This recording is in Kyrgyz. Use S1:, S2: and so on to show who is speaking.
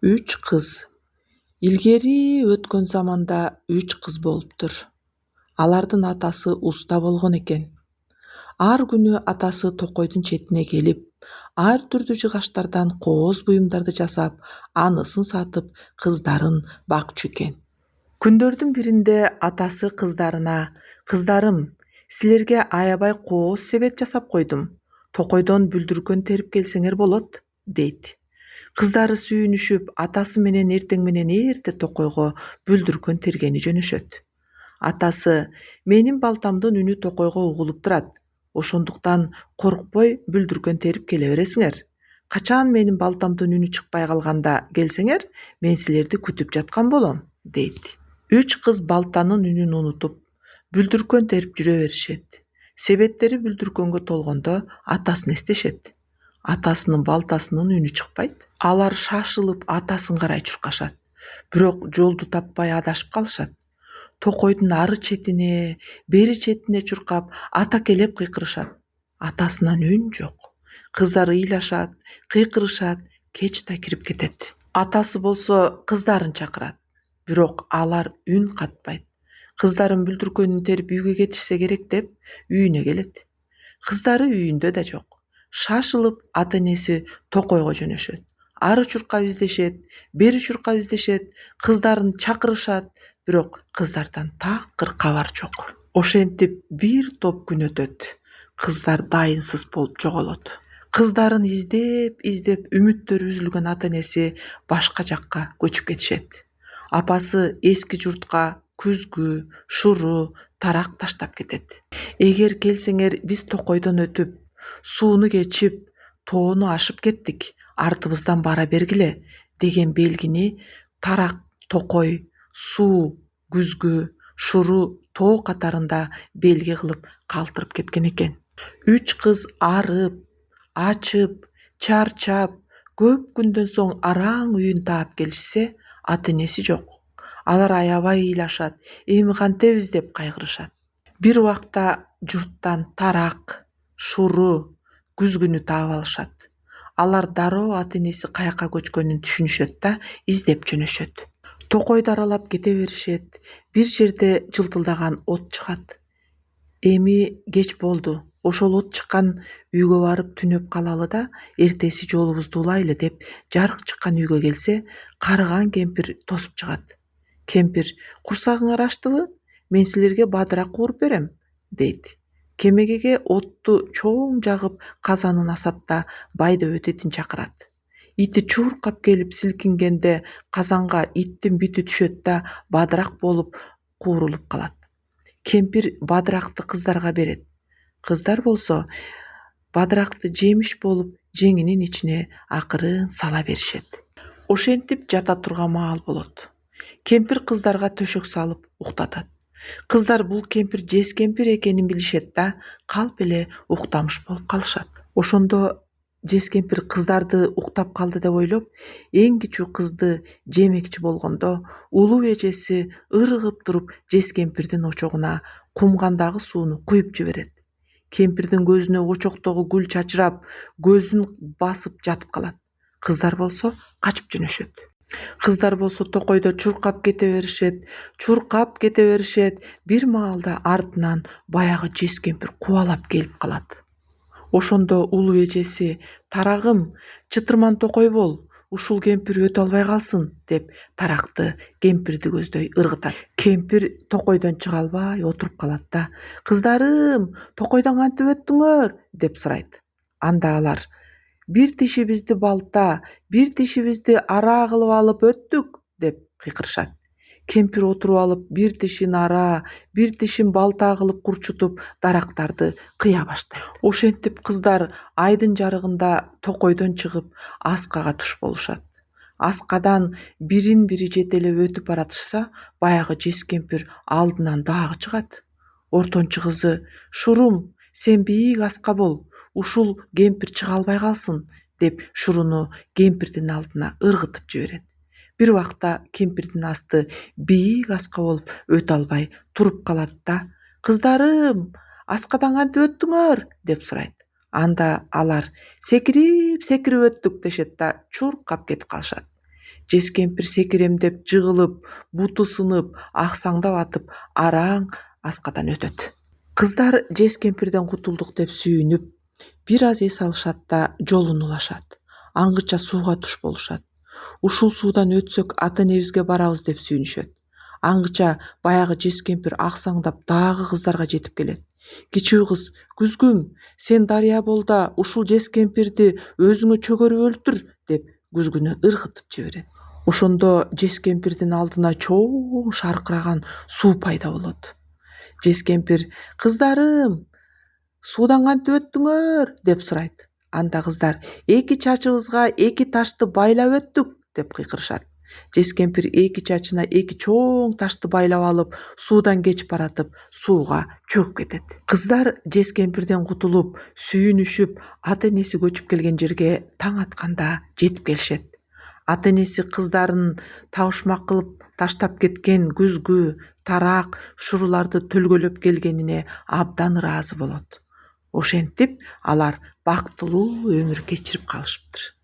S1: Үч кыз. Илгери өткөн заманда 3 кыз болуптур. Алардын атасы уста болгон экен. Ар күнү атасы токойдун четине келип, ар түрдүү жыгачтардан кооз буюмдарды жасап, анысын сатып, кыздарын бакчу экен. Күндөрдүн биринде атасы кыздарына: "Кыздарым, силерге аябай кооз себет жасап койдум. Токойдон бүлдүркөн терип келсеңер болот", дейт. Кыздары сүйүнүшүп, атасы менен эртең менен эрте токойго бүлдүркөн тергени жөнөшөт. Атасы: "Менин балтамдын үнү токойго угулуп турат. Ошондуктан коркпой бүлдүркөн терип келе бересиңер. Качан менин балтамдын үнү чыкпай калганда келсеңер, мен силерди күтүп жаткан болом", дейт. 3 кыз балтанын үнүн унутуп, бүлдүркөн терип жүрө беришет. Себеттери бүлдүркөнгө толгондо атасын эстешет. Атасынын балтасынын үнү чыкпайт. Алар шашылып атасын карай чуркашат. Бирок жолду таппай адашып калышат. Токойдун ары четине, бери четине чуркап, атакелеп кыйкырышат. Атасынан үн жок. Кыздар ыйлашат, кыйкырышат, кеч да кирип кетет. Атасы болсо кыздарын чакырат. Бирок алар үн катпайт. Кыздарын бүлдүркөнүн терип үйгө кетишсе керек деп үйүнө келет. Кыздары үйүндө да жок. Шашылып ата-энеси токойго жөнөшөт. Ары чуркап издешет, бери чуркап издешет, кыздарын чакырышат, бирок кыздардан такыр кабар жок. Ошентип бир топ күн өтөт. Кыздар дайынсыз болуп жоголот. Кыздарын издеп үмүттөрү үзүлгөн ата-энеси башка жакка көчүп кетишет. Апасы эски журтка күзгү, шуру, тарак таштап кетет. "Эгер келсеңер, биз токойдон өтүп, сууну кечип, тоону ашып кеттик, артыбыздан бара бергиле" деген белгини тарак, токой, суу, күзгү, шуру, тоо катарында белги кылып калтырып кеткен экен. 3 кыз арып, ачып, чарчап, көп күндөн соң араң үйүн таап келишсе, ата-энеси жок. Алар аябай ыйлашат, эми кантебиз деп кайгырышат. Бир убакта журттан тарак, шуру, күзгүнү таап алышат. Алар дароо ата-энеси каяка көчкөнүн түшүнүшөт да издеп жөнөшөт. Токойду аралап кете беришет. Бир жерде жылтылдаган от чыгат. Эми кеч болду. Ошол от чыккан үйгө барып түнөп калалы да, эртеси жолубузду улайлы деп жарык чыккан үйгө келсе, карыган кемпир тосуп чыгат. Кемпир: "Курсагыңар ачтыбы? Мен силерге бадырақ кууруп берем", дейт. Кемегеге отту чоң жагып казанын асат да байды өтетин чакырат. Ити чуркап келип силкингенде казанга иттин бити түшөт да бадырак болуп куурулуп калат. Кемпир бадыракты кыздарга берет. Кыздар болсо бадыракты жемиш болуп жеңинин ичине акырын сала беришет. Ошентип жата турган маал болот. Кемпир кыздарга төшөк салып уктатат. Кыздар бул кемпир жез кемпир экенин билишет да, калп эле уктамыш болуп калышат. Ошондо жез кемпир кыздарды уктап калды деп ойлоп, эң кичүү кызды жемекчи болгондо, улуу эжеси ыргып туруп жез кемпирдин очогуна кумгандагы сууну куюп жиберет. Кемпирдин көзүнө очоктогу гүл чачырап, көзүн басып жатып калат. Кыздар болсо качып жөнөшөт. Кыздар болсо токойдо чуркап кете беришет. Бир маалда артынан баягы жез кемпир кубалап келип калат. Ошондо улуу эжеси: "Тарагым, чытырман токой бол, ушул кемпир өтө албай калсын", деп таракты кемпирди көздөй ыргытат. Кемпир токойдон чыга албай отуруп калат да: "Кыздарым, токойдон кантип өттүңөр?" деп сурайт. Анда алар: "Бир тишибизди балта, бир тишибизди ара кылып алып өттүк", деп кыйкырышат. Кемпир отуруп алып, бир тишин ара, бир тишин балта кылып курчутуп, дарактарды кыя баштайт. Ошентип кыздар айдын жарыгында токойдон чыгып, аскага туш болушат. Аскадан бирин бири жетелеп өтүп баратышса, баягы жез кемпир алдынан дагы чыгат. Ортончу кызы: "Шурум, сен бийик аска бол, ушул кемпир чыга албай калсын", деп шуруну кемпирдин алдына ыргытып жиберет. Бир убакта кемпирдин асты бийик аска болуп өтө албай туруп калат да: "Кыздарым, аскадан кантип өттүңөр?" деп сурайт. Анда алар: "Секирип өттүк" дешет да чуркап кетип калышат. Жез кемпир секиремдеп жыгылып, буту сынып, аксаңдап атып араң аскадан өтөт. Кыздар жез кемпирден кутулдук деп сүйүнүп, бир аз эс алышат да жолун улашат. Аңгыча сууга туш болушат. Ушул суудан өтсөк ата-энебизге барабыз деп сүйүнүшөт. Аңгыча баягы жез кемпир аксаңдап дагы кыздарга жетип келет. Кичүү кыз: "Күзгүм, сен дарыя бол да ушул жез кемпирди өзүңө чөгөрүп өлтүр" деп күзгүнү ыргытып жиберет. Ошондо жез кемпирдин алдына чоң шаркыраган суу пайда болот. Жез кемпир: "Кыздарым, суудан кантип өттүңөр?" деп сурайт. Анда кыздар: "Эки чачыбызга эки ташты байлап өттүк" деп кыйкырышат. Жез кемпир эки чачына эки чоң ташты байлап алып, суудан кечип баратып, сууга чөгүп кетет. Кыздар жез кемпирден кутулуп, сүйүнүшүп, ата-энеси көчүп келген жерге таң атканда жетип келишет. Ата-энеси кыздарын табышмак кылып таштап кеткен күзгү, тарак, шуруларды төлгөлөп келгенине абдан ыраазы болот. Ошентип алар бактылуу өмүр кечирип калышыптыр.